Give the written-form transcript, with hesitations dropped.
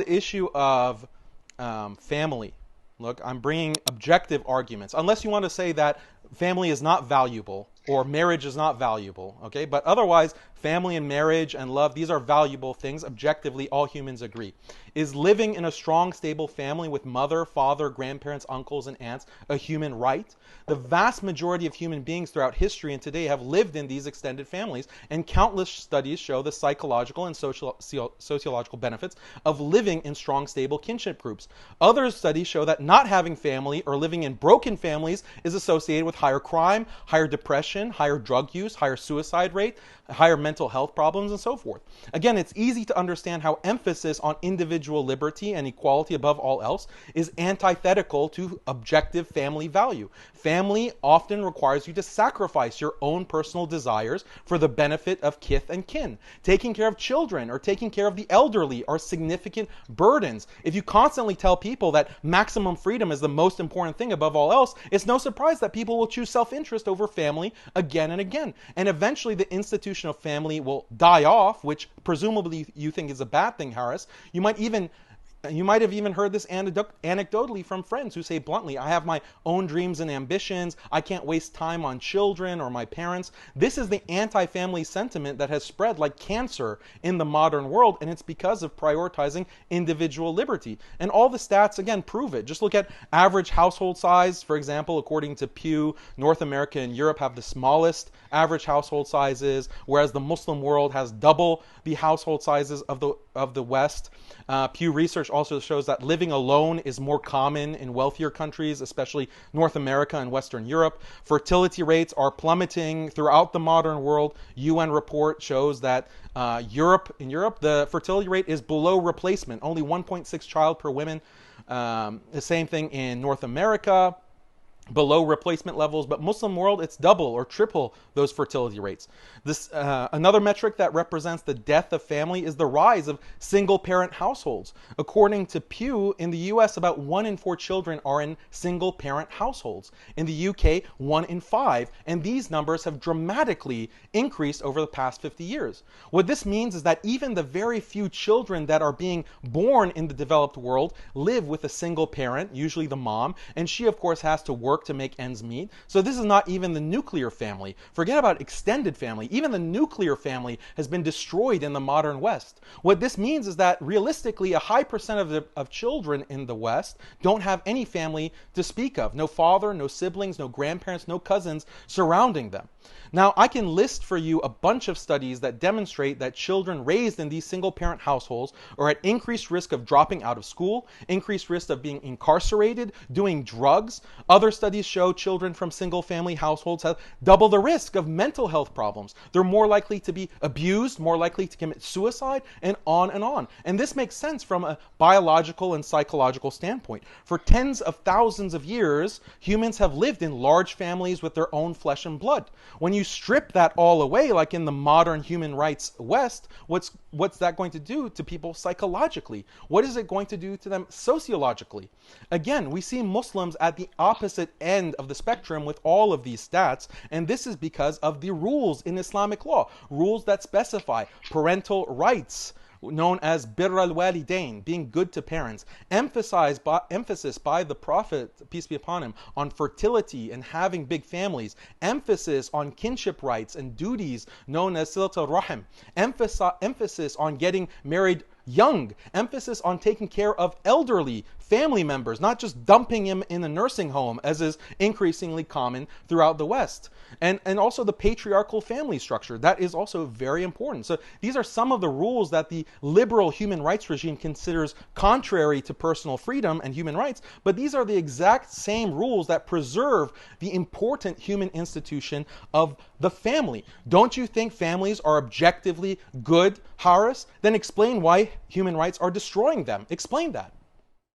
The issue of family. Look, I'm bringing objective arguments. Unless you want to say that family is not valuable or marriage is not valuable, okay? But otherwise, family and marriage and love, these are valuable things. Objectively, all humans agree. Is living in a strong, stable family with mother, father, grandparents, uncles, and aunts a human right? The vast majority of human beings throughout history and today have lived in these extended families, and countless studies show the psychological and sociological benefits of living in strong, stable kinship groups. Other studies show that not having family or living in broken families is associated with higher crime, higher depression, higher drug use, higher suicide rate, higher mental health problems, and so forth. Again, it's easy to understand how emphasis on individual liberty and equality above all else is antithetical to objective family value. Family often requires you to sacrifice your own personal desires for the benefit of kith and kin. Taking care of children or taking care of the elderly are significant burdens. If you constantly tell people that maximum freedom is the most important thing above all else, it's no surprise that people will choose self-interest over family again and again. And eventually the institution of family will die off, which presumably you think is a bad thing, Harris. You might have even heard this anecdotally from friends who say bluntly, I have my own dreams and ambitions. I can't waste time on children or my parents. This is the anti-family sentiment that has spread like cancer in the modern world, and it's because of prioritizing individual liberty. And all the stats, again, prove it. Just look at average household size. For example, according to Pew, North America and Europe have the smallest average household sizes, whereas the Muslim world has double the household sizes of the West. Pew Research also shows that living alone is more common in wealthier countries, especially North America and Western Europe. Fertility rates are plummeting throughout the modern world. UN report shows that in Europe, the fertility rate is below replacement, only 1.6 child per woman. The same thing in North America, below replacement levels, but Muslim world, it's double or triple those fertility rates. Another metric that represents the death of family is the rise of single-parent households. According to Pew, in the US, about 1 in 4 children are in single-parent households. In the UK, 1 in 5, and these numbers have dramatically increased over the past 50 years. What this means is that even the very few children that are being born in the developed world live with a single parent, usually the mom, and she, of course, has to work to make ends meet. So this is not even the nuclear family. Forget about extended family. Even the nuclear family has been destroyed in the modern West. What this means is that realistically, a high percent of children in the West don't have any family to speak of. No father, no siblings, no grandparents, no cousins surrounding them. Now, I can list for you a bunch of studies that demonstrate that children raised in these single-parent households are at increased risk of dropping out of school, increased risk of being incarcerated, doing drugs. Other studies show children from single-family households have double the risk of mental health problems. They're more likely to be abused, more likely to commit suicide, and on and on. And this makes sense from a biological and psychological standpoint. For tens of thousands of years, humans have lived in large families with their own flesh and blood. When you strip that all away, like in the modern human rights West, what's that going to do to people psychologically? What is it going to do to them sociologically? Again, we see Muslims at the opposite end of the spectrum with all of these stats, and this is because of the rules in Islamic law, rules that specify parental rights, known as birr al-walidain, being good to parents, emphasis by the Prophet, peace be upon him, on fertility and having big families, emphasis on kinship rights and duties known as silat al-rahim, emphasis on getting married young, emphasis on taking care of elderly family members, not just dumping him in a nursing home, as is increasingly common throughout the West. And also the patriarchal family structure, that is also very important. So these are some of the rules that the liberal human rights regime considers contrary to personal freedom and human rights, but these are the exact same rules that preserve the important human institution of the family. Don't you think families are objectively good, Harris? Then explain why human rights are destroying them. Explain that.